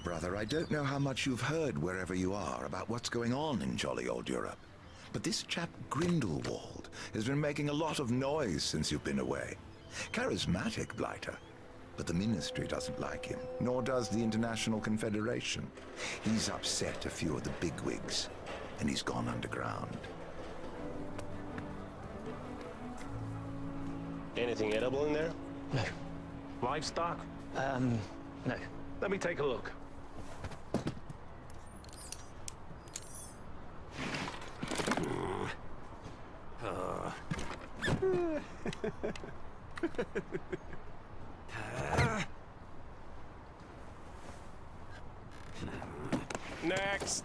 brother, I don't know how much you've heard wherever you are about what's going on in jolly old Europe. But this chap Grindelwald has been making a lot of noise since you've been away. Charismatic blighter. But the Ministry doesn't like him, nor does the International Confederation. He's upset a few of the bigwigs, and he's gone underground. Anything edible in there? No. Livestock? No. Let me take a look. Next.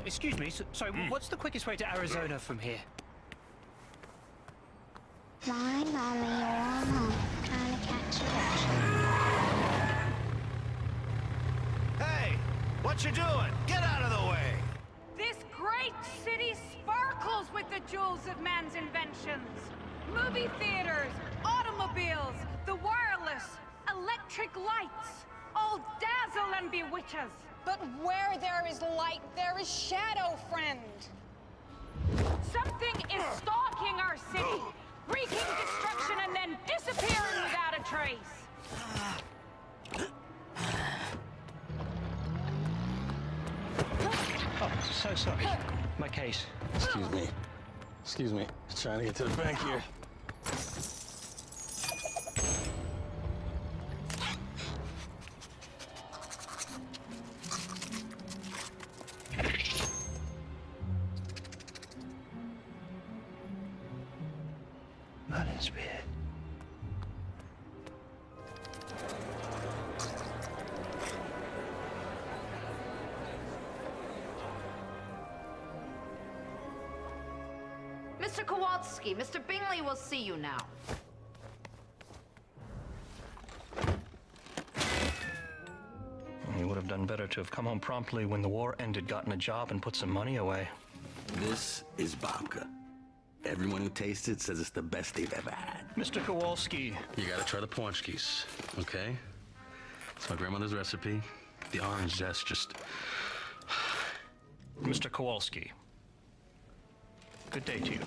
Excuse me, sorry, what's the quickest way to Arizona from here? Flying on the Oramo, trying to catch you. Hey! What you doing? Get out of the way! This great city sparkles with the jewels of man's inventions. Movie theaters, automobiles, the wireless, electric lights, all dazzle and bewitch us. But where there is light, there is shadow, friend. Something is stalking our city, wreaking destruction and then disappearing without a trace. Oh, so sorry. My case. Excuse me. Excuse me. Trying to get to the bank here. Merlin's beard. Mr. Kowalski, Mr. Bingley will see you now. You would have done better to have come home promptly when the war ended, gotten a job, and put some money away. This is babka. Everyone who tastes it says it's the best they've ever had. Mr. Kowalski. You gotta try the paunchkis, okay? It's my grandmother's recipe. The orange zest just... Mr. Kowalski. Good day to you.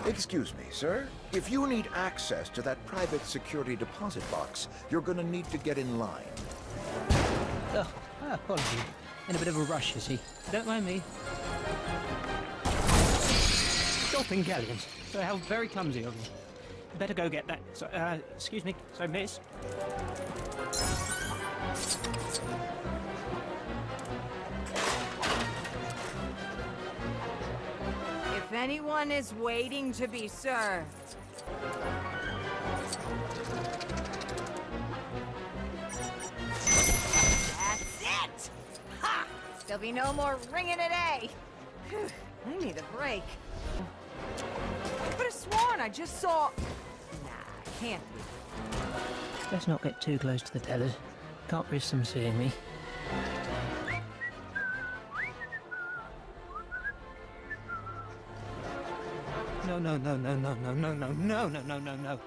Excuse me, sir. If you need access to that private security deposit box, you're gonna need to get in line. Oh, apologies. In a bit of a rush, you see. Don't mind me. Shopping galleons. So how very clumsy of you. Better go get that. So, excuse me. So, miss. If anyone is waiting to be served. That's it! Ha! There'll be no more ringing today. Phew, I need a break. I could have sworn I just saw... Nah, can't be. Let's not get too close to the tellers. Can't risk them seeing me. No, no, no, no, no, no, no, no, no, no, no, no, no.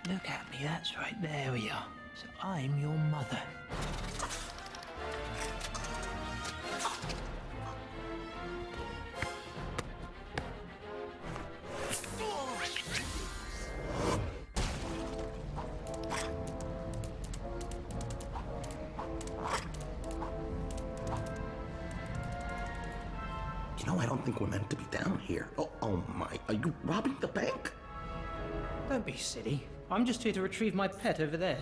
Look at me, that's right, there we are. So I'm your mother. You know, I don't think we're meant to be down here. Oh my, are you robbing the bank? Don't be silly. I'm just here to retrieve my pet over there.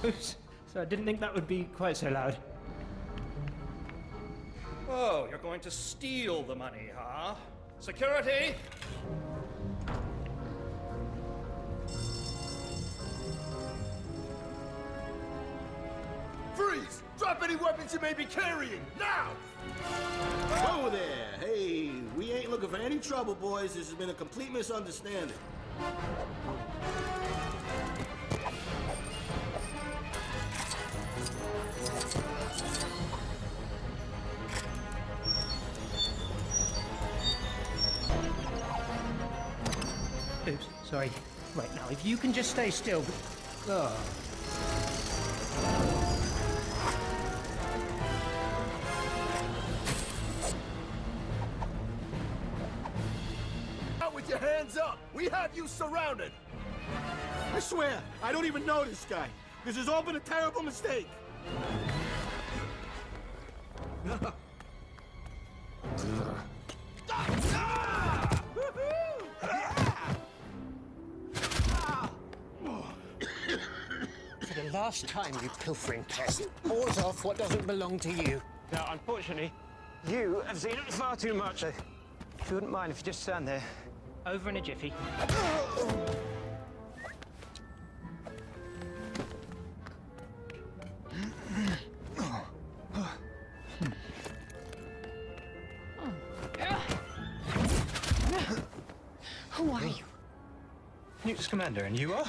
Oops. So I didn't think that would be quite so loud. Oh, you're going to steal the money, huh? Security! Freeze! Drop any weapons you may be carrying, now! Whoa there! Hey, we ain't looking for any trouble, boys. This has been a complete misunderstanding. Oops, sorry. Right now, if you can just stay still. Oh. Out with your hands up! We have you surrounded! I swear, I don't even know this guy. This has all been a terrible mistake. For the last time, you pilfering pest. Paws off what doesn't belong to you. Now, unfortunately, you have seen it far too much. If you wouldn't mind if you just stand there. Over in a jiffy. Who are you? Newt's commander, and you are?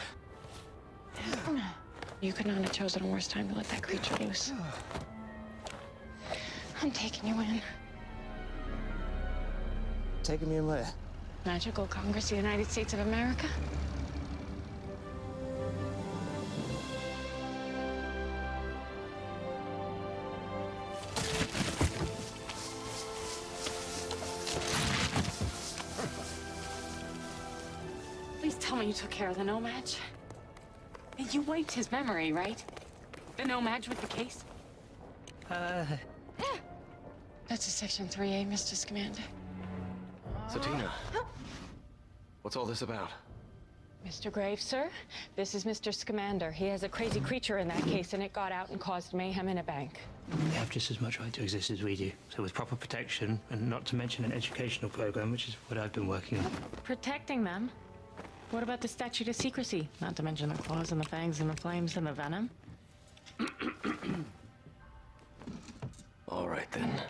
You could not have chosen a worse time to let that creature loose. I'm taking you in. Taking me in where? Magical Congress of the United States of America? Please tell me you took care of the no-match. You wiped his memory, right? The no-match with the case? That's a Section 3A, Mr. Scamander. So, Tina, what's all this about? Mr. Graves, sir, this is Mr. Scamander. He has a crazy creature in that case, and it got out and caused mayhem in a bank. They have just as much right to exist as we do. So with proper protection, and not to mention an educational program, which is what I've been working on. Protecting them? What about the statute of secrecy? Not to mention the claws and the fangs and the flames and the venom. All right, then.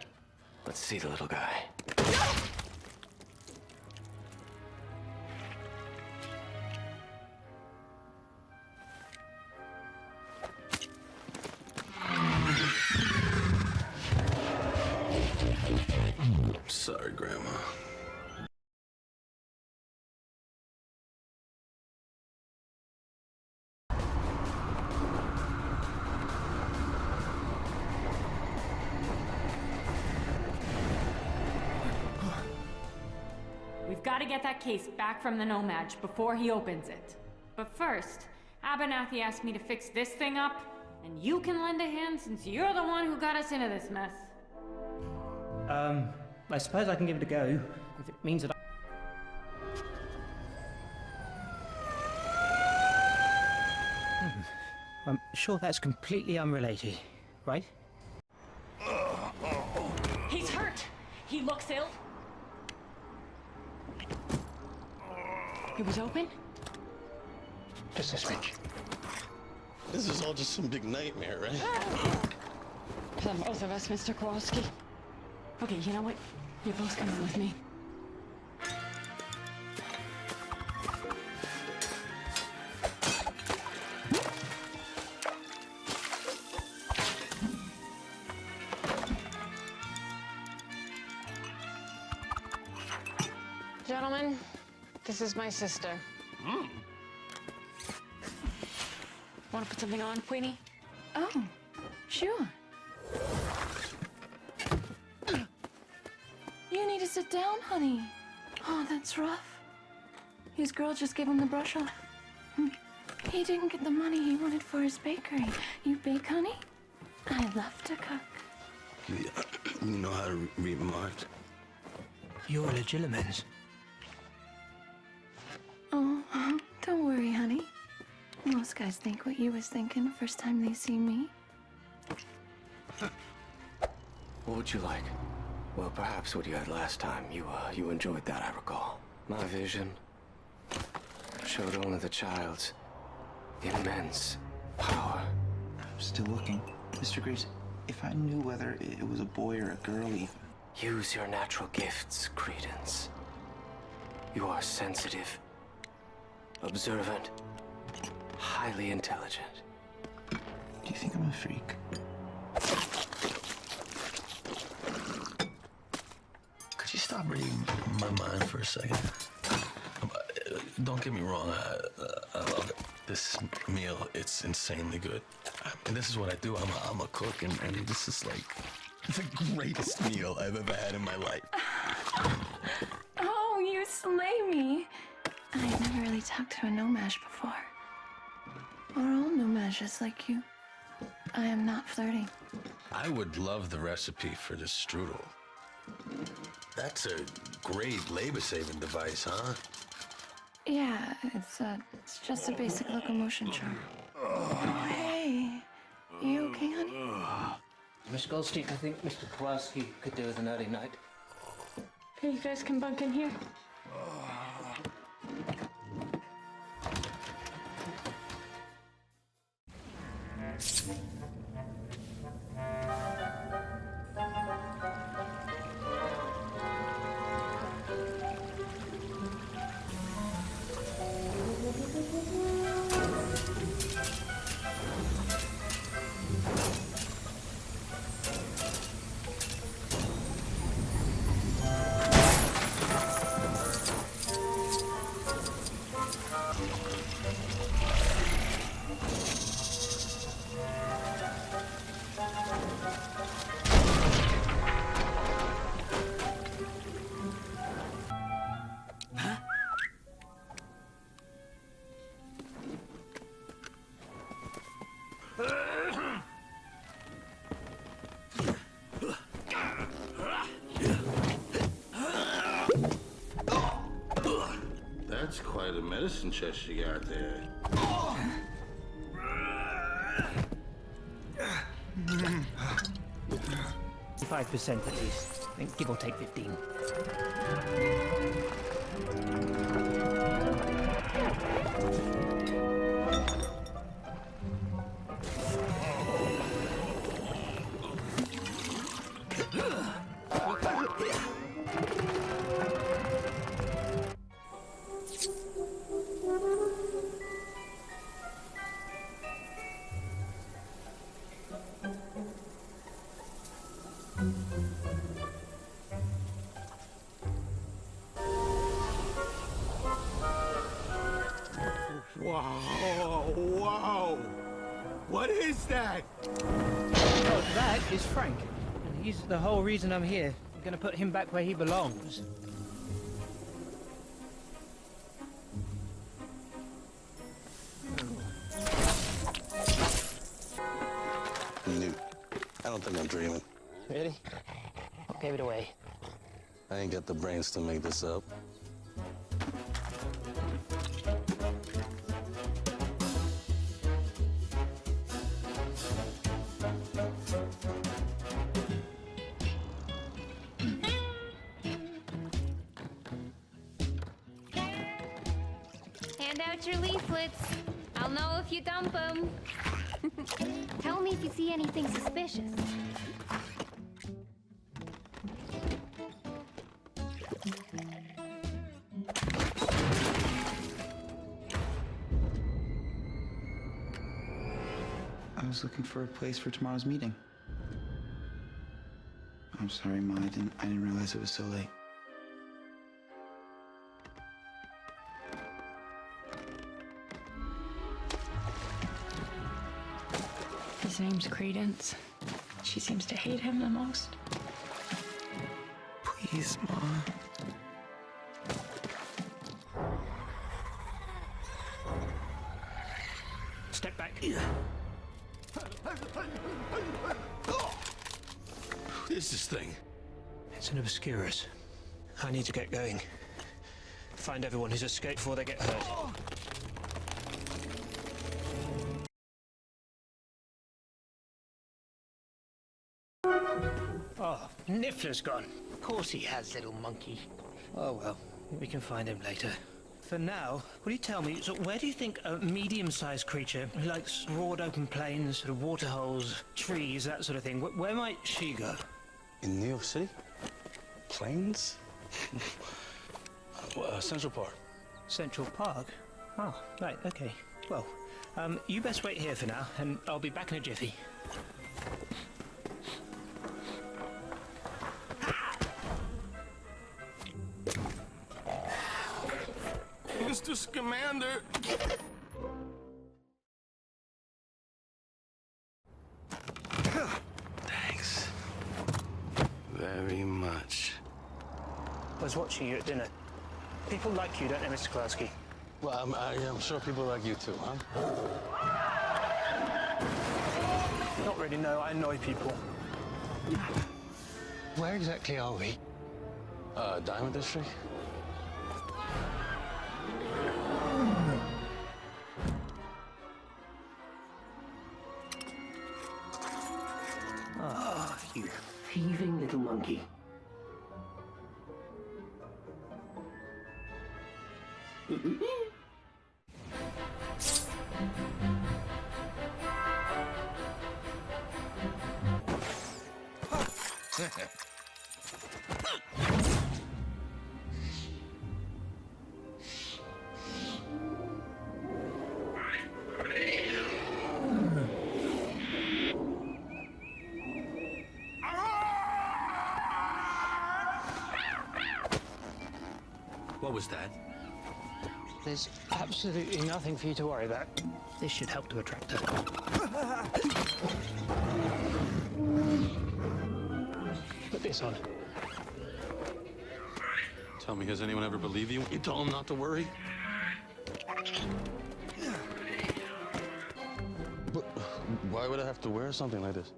Let's see the little guy. Sorry, Grandma. We've got to get that case back from the No-Match before he opens it. But first, Abernathy asked me to fix this thing up, and you can lend a hand since you're the one who got us into this mess. I suppose I can give it a go, if it means that I'm sure that's completely unrelated, right? He's hurt! He looks ill. It was open? Just a switch. This is all just some big nightmare, right? For the both of us, Mr. Kowalski. Okay, you know what? You're both coming with me. Gentlemen, this is my sister. Want to put something on, Queenie? Oh, sure. You need to sit down, honey. Oh, that's rough. His girl just gave him the brush off. He didn't get the money he wanted for his bakery. You bake, honey? I love to cook. You know how to read minds? You're legilimens. Oh, don't worry, honey. Most guys think what you was thinking first time they see me. What would you like? Well, perhaps what you had last time. You enjoyed that, I recall. My vision showed only the child's immense power. I'm still looking. Mr. Graves, if I knew whether it was a boy or a girl even. Use your natural gifts, Credence. You are sensitive, observant, highly intelligent. Do you think I'm a freak? Could you stop reading my mind for a second? Don't get me wrong, I love it. This meal, it's insanely good. And this is what I do. I'm a cook, and this is like the greatest meal I've ever had in my life. Oh, you slay me. I've never really talked to a no-mash before. Or all no-mashes like you. I am not flirting. I would love the recipe for this strudel. That's a great labor-saving device, huh? Yeah, it's just a basic locomotion charm. Oh, hey. You okay, honey? Miss Goldstein, I think Mr. Kowalski could do with an early night. Okay, you guys can bunk in here. That's quite a medicine chest you got there. 5% at least. I think give or take 15. Wow, wow. What is that? Oh, that is Frank. And he's the whole reason I'm here. I'm gonna put him back where he belongs. Newt, I don't think I'm dreaming. Really? What gave it away? I ain't got the brains to make this up. Hand out your leaflets. I'll know if you dump them. Tell me if you see anything suspicious. I was looking for a place for tomorrow's meeting. I'm sorry, Ma. I didn't realize it was so late. His name's Credence. She seems to hate him the most. Please, Mom. Step back. What is this thing? It's an Obscurus. I need to get going. Find everyone who's escaped before they get hurt. Oh, Niffler's gone. Of course he has, little monkey. Oh well, we can find him later. For now, will you tell me, so where do you think a medium-sized creature who likes broad open plains, sort of waterholes, trees, that sort of thing, where might she go? In New York City? Plains? Central Park. Central Park? Oh, right, okay. Well, you best wait here for now, and I'll be back in a jiffy. Mr. Scamander! Thanks. Very much. I was watching you at dinner. People like you, don't they, Mr. Klasky? Well, I'm sure people like you too, huh? Not really, no. I annoy people. Where exactly are we? Diamond District? Ah, you thieving little monkey. What was that? There's absolutely nothing for you to worry about. This should help to attract her. Put this on. Tell me, has anyone ever believed you when you told them not to worry? But why would I have to wear something like this?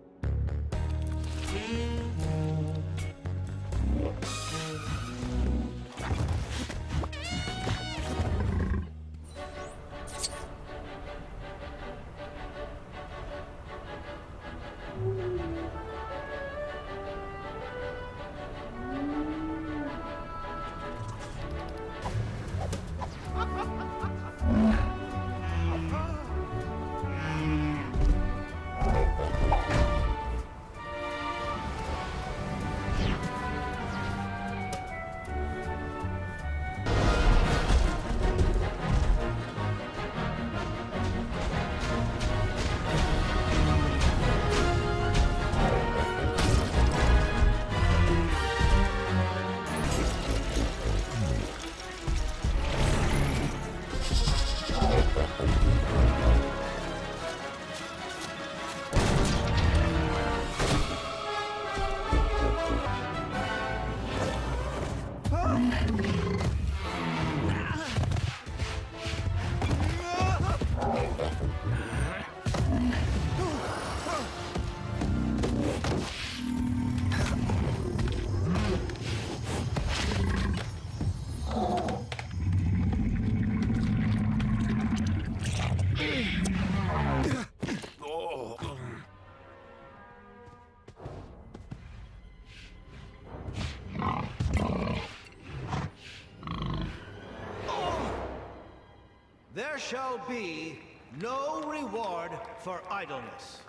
There shall be no reward for idleness.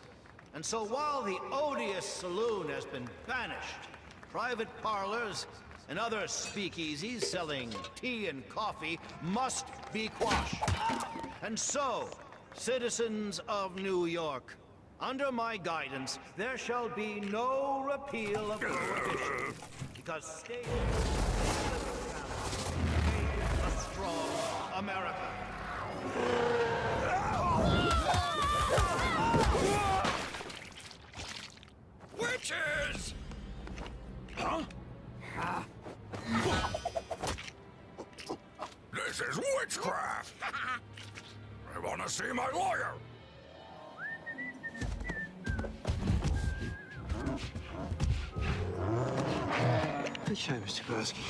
And so while the odious saloon has been banished, private parlors and other speakeasies selling tea and coffee must be quashed. And so, citizens of New York, under my guidance, there shall be no repeal of prohibition, because state a strong America. witches! Huh? This is witchcraft! I want to see my lawyer! Okay, Mr. Gursky.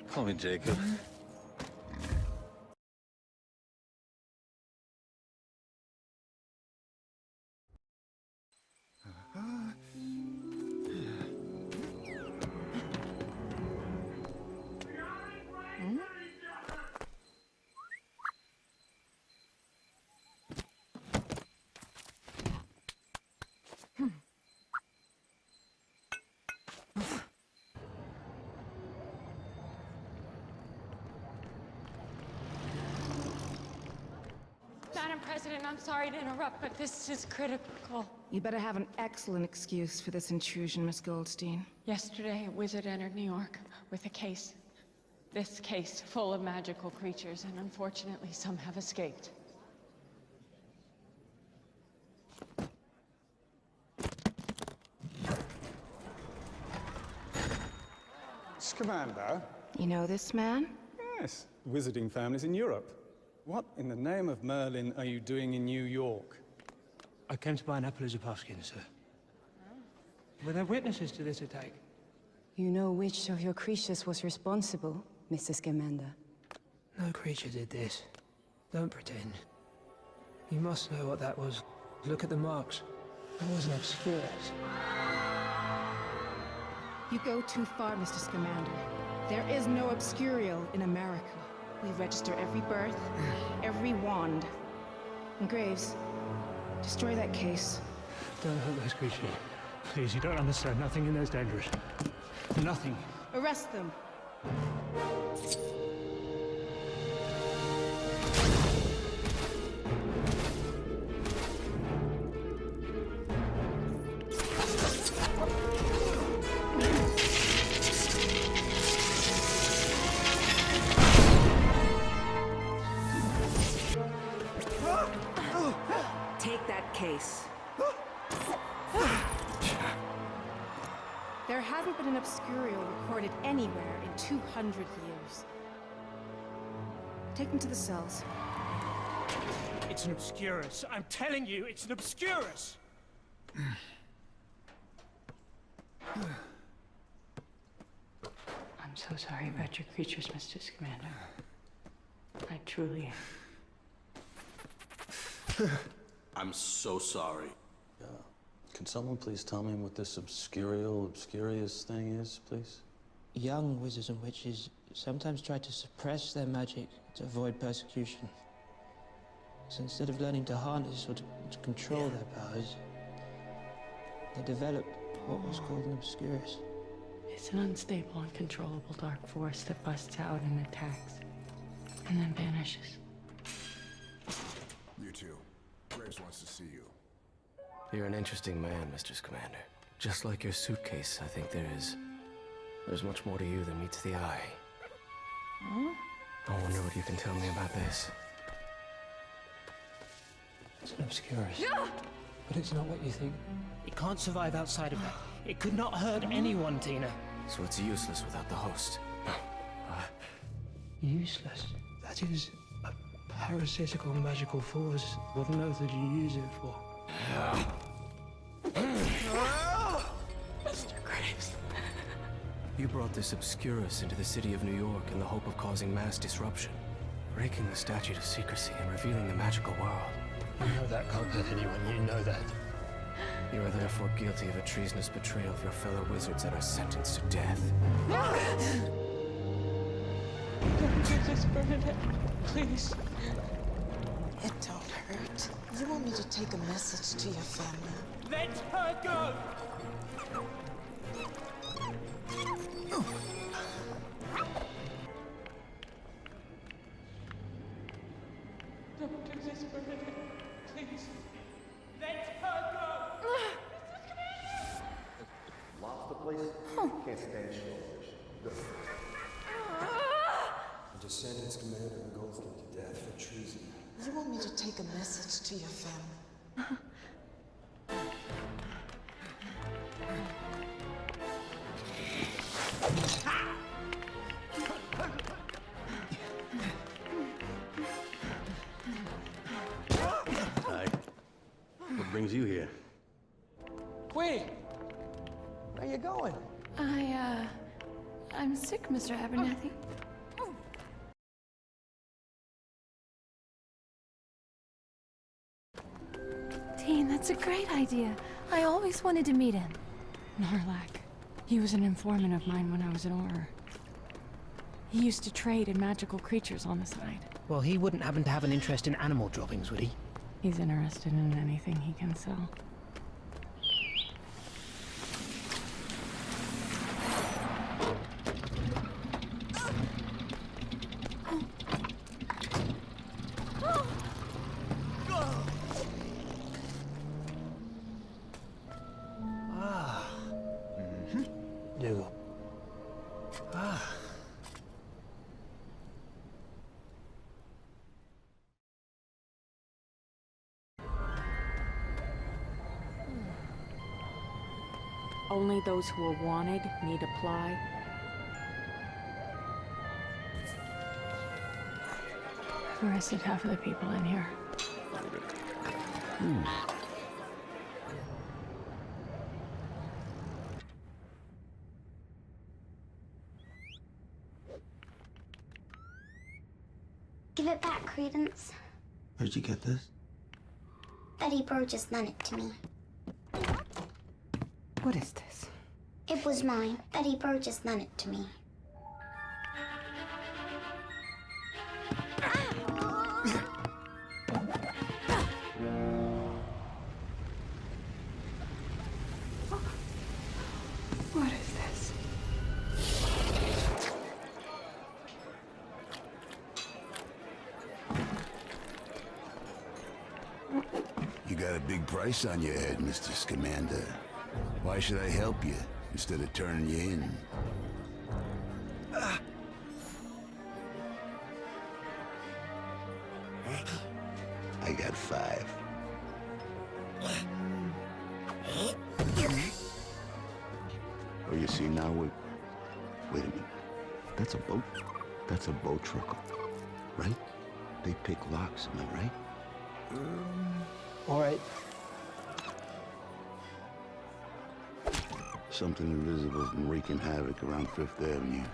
Call me Jacob. Madam President, I'm sorry to interrupt, but this is critical. You better have an excellent excuse for this intrusion, Miss Goldstein. Yesterday, a wizard entered New York with a case. This case full of magical creatures, and unfortunately, some have escaped. Scamander? You know this man? Yes, wizarding families in Europe. What in the name of Merlin are you doing in New York? I came to buy an apple as a pumpkin, sir. Were there witnesses to this attack? You know which of your creatures was responsible, Mr. Scamander? No creature did this. Don't pretend. You must know what that was. Look at the marks. It was an obscurus. You go too far, Mr. Scamander. There is no obscurial in America. We register every birth, every wand. And Graves, destroy that case. Don't hurt those creatures. Please, you don't understand. Nothing in there is dangerous. Nothing. Arrest them. Take that case. There hasn't been an obscurial recorded anywhere in 200 years. Take them to the cells. It's an obscurus. I'm telling you, it's an obscurus! I'm so sorry about your creatures, Mr. Scamander. I truly am. I'm so sorry. Yeah. Can someone please tell me what this obscurious thing is, please? Young wizards and witches sometimes try to suppress their magic to avoid persecution. So instead of learning to harness or to control their powers, they develop what was called an obscurus. It's an unstable, uncontrollable dark force that busts out and attacks, and then vanishes. You too. Graves wants to see you. You're an interesting man, Mr. Scamander. Just like your suitcase, I think there's much more to you than meets the eye. Huh? I wonder what you can tell me about this. It's an obscurus. No! But it's not what you think. It can't survive outside of that. It could not hurt anyone, Tina. So it's useless without the host. Useless? That is a parasitical magical force. What on earth did you use it for? Mr. Graves. You brought this obscurus into the city of New York in the hope of causing mass disruption, breaking the statute of secrecy and revealing the magical world. You know that can't hurt anyone, you know that. You are therefore guilty of a treasonous betrayal of your fellow wizards and are sentenced to death. Don't do this, Bernadette. Please. It don't hurt. You want me to take a message to your family? Let her go! Don't do this, Bernadette. Please. Let her go! Lost the place? Can't stand shellfish. The descendants Commander Goldstein to death for treason. You want me to take a message to your family? brings you here? Queenie! Where you going? I'm sick, Mr. Abernathy. Dean, that's a great idea. I always wanted to meet him. Narlac. He was an informant of mine when I was in Auror. He used to trade in magical creatures on the side. Well, he wouldn't happen to have an interest in animal droppings, would he? He's interested in anything he can sell. Dougal. Only those who are wanted need apply. I've arrested half of the people in here. Give it back, Credence. Where'd you get this? Betty Burgess lent it to me. What is this? It was mine. Betty Burgess lent it to me. What is this? You got a big price on your head, Mr. Scamander. Why should I help you instead of turning you in? I got 5. Oh, you see now, wait a minute. That's a boat. That's a boat truckle, right? They pick locks, am I right? All right. Something invisible's been wreaking havoc around 5th Avenue.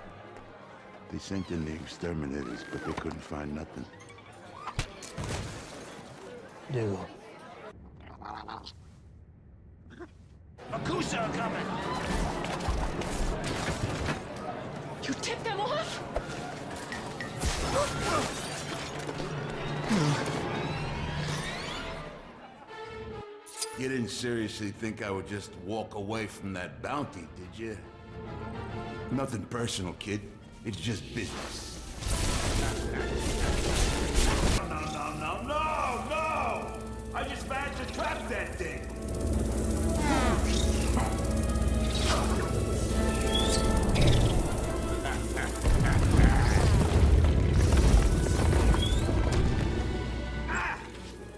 They sent in the exterminators, but they couldn't find nothing. Dougal. Makusa are coming! You tipped them off? You didn't seriously think I would just walk away from that bounty, did you? Nothing personal, kid. It's just business. No! I just managed to trap that thing!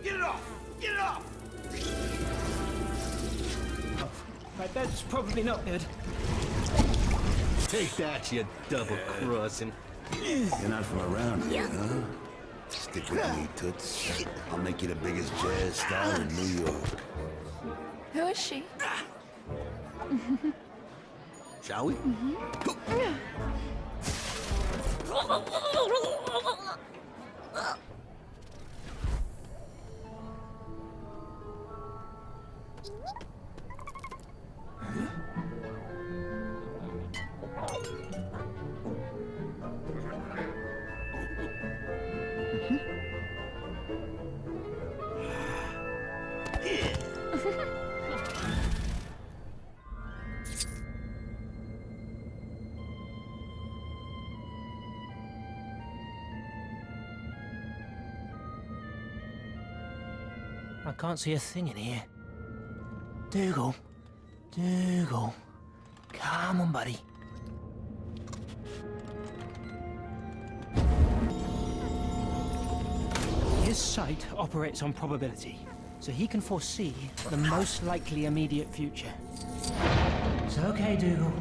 Get it off! Get it off! Right, that's probably not good. Take that, you double-crossing. You're not from around here, huh? Stick with me, Toots. I'll make you the biggest jazz star in New York. Who is she? Shall we? I can't see a thing in here. Dougal. Dougal. Come on, buddy. His sight operates on probability, so he can foresee the most likely immediate future. It's okay, Dougal.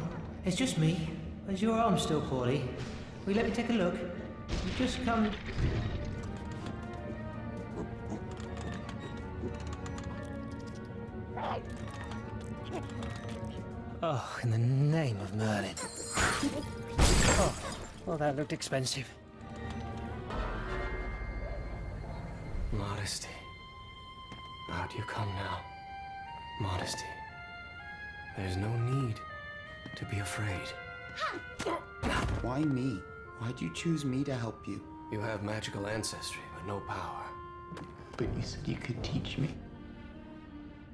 It's just me. Is your arm still poorly? Will you let me take a look? You just come... Oh, in the name of Merlin. Oh, well, that looked expensive. Modesty. Out you come now. Modesty. There's no need to be afraid. Why me? Why'd you choose me to help you? You have magical ancestry, but no power. But you said you could teach me.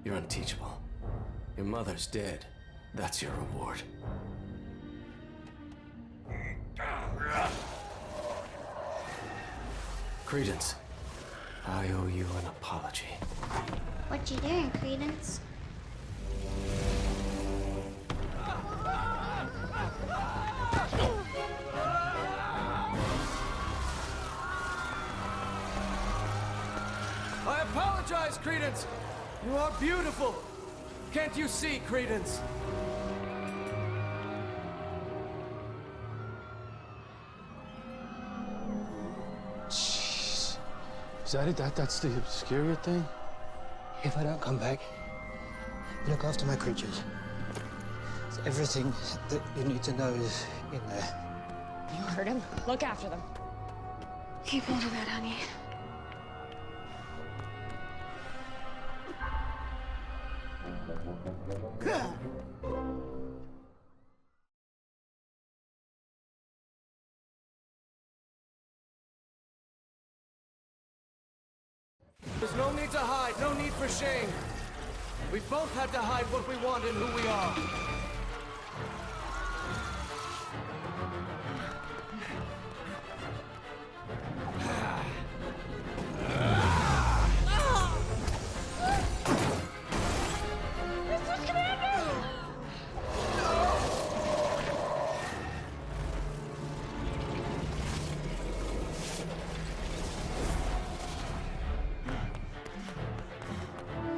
You're unteachable. Your mother's dead. That's your reward. Credence, I owe you an apology. What you doing, Credence? I apologize, Credence! You are beautiful! Can't you see, Credence? Jeez. Is that it? That's the obscuria thing? If I don't come back, look after my creatures. Everything that you need to know is in there. You heard him. Look after them. Keep hold of that, honey. There's no need to hide, no need for shame. We both had to hide what we want and who we are.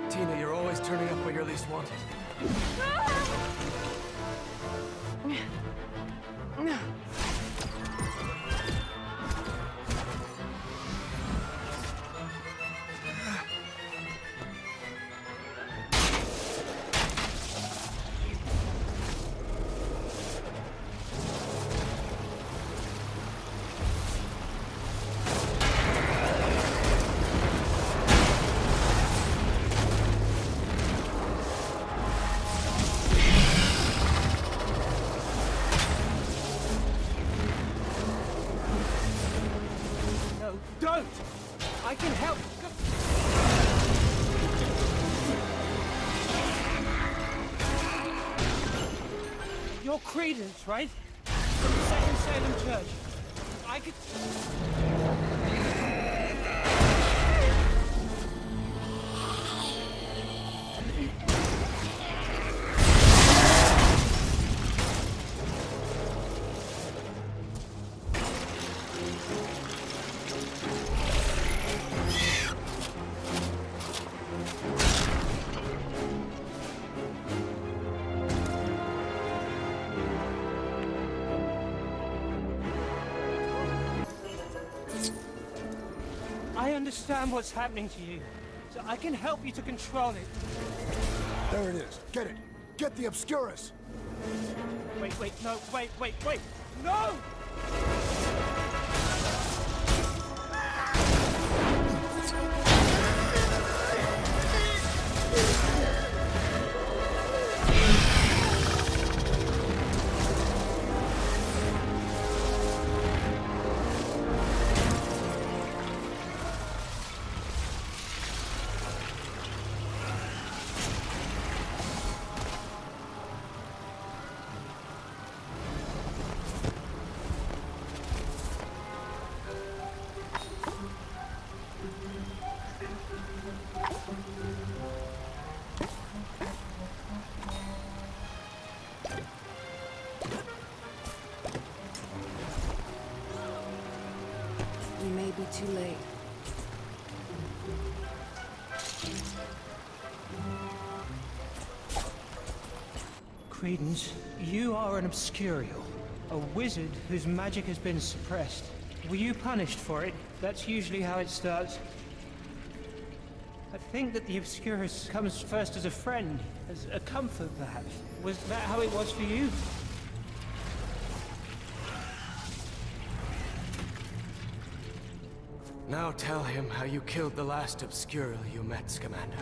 Tina, you're always turning up when you're least wanted. No, don't! I can help! You're Credence, right? From the Second Salem Church. I could... I understand what's happening to you, so I can help you to control it. There it is. Get it. Get the Obscurus. Wait, no, wait! No! We may be too late. Credence, you are an Obscurial, a wizard whose magic has been suppressed. Were you punished for it? That's usually how it starts. I think that the Obscurus comes first as a friend, as a comfort, perhaps. Was that how it was for you? Now tell him how you killed the last Obscural you met, Scamander.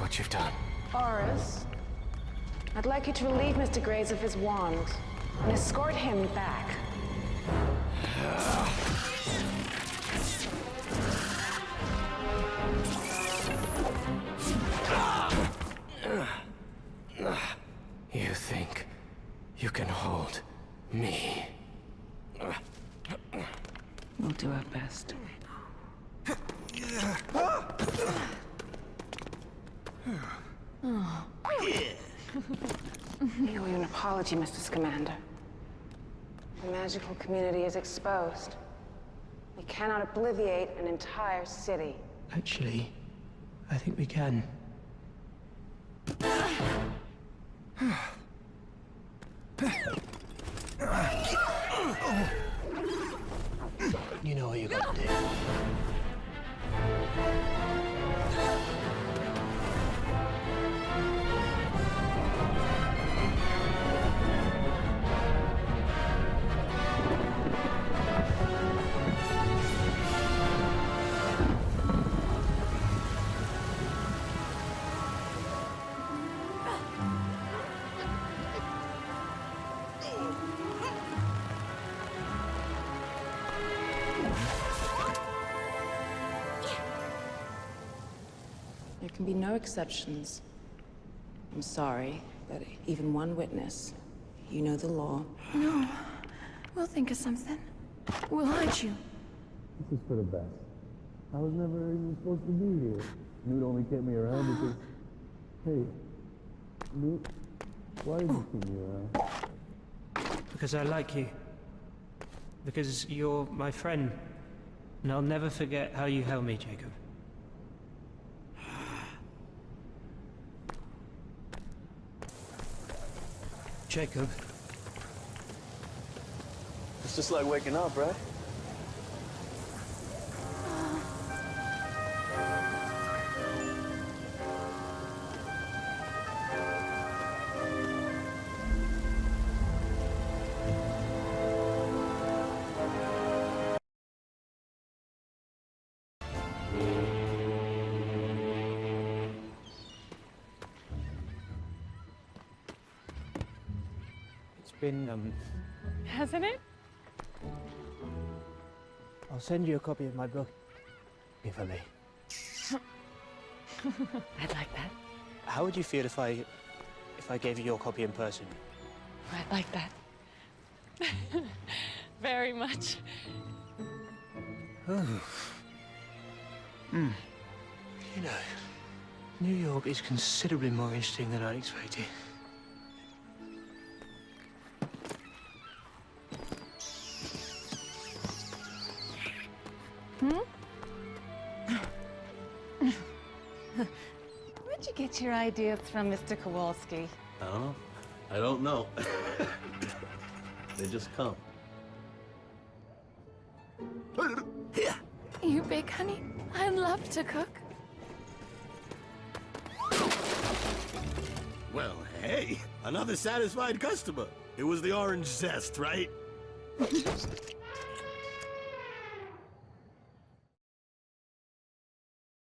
What you've done. Oris, I'd like you to relieve Mr. Graves of his wand and escort him back. You think you can hold me? We'll do our best. Oh. You owe you an apology, Mr. Scamander. The magical community is exposed. We cannot obliviate an entire city. Actually, I think we can. You know what you gotta do. There can be no exceptions. I'm sorry, but even one witness. You know the law. No. We'll think of something. We'll hide you. This is for the best. I was never even supposed to be here. Newt only kept me around because... Hey, Newt, why did you keep me around? Because I like you. Because you're my friend. And I'll never forget how you held me, Jacob. Jacob. It's just like waking up, right? Been, Hasn't it? I'll send you a copy of my book. If I may. I'd like that. How would you feel if I gave you your copy in person? I'd like that. Very much. Oh. You know, New York is considerably more interesting than I expected. Where'd you get your ideas from, Mr. Kowalski? I don't know. I don't know. They just come. You bake, honey? I love to cook. Well, Hey, another satisfied customer. It was the orange zest, right?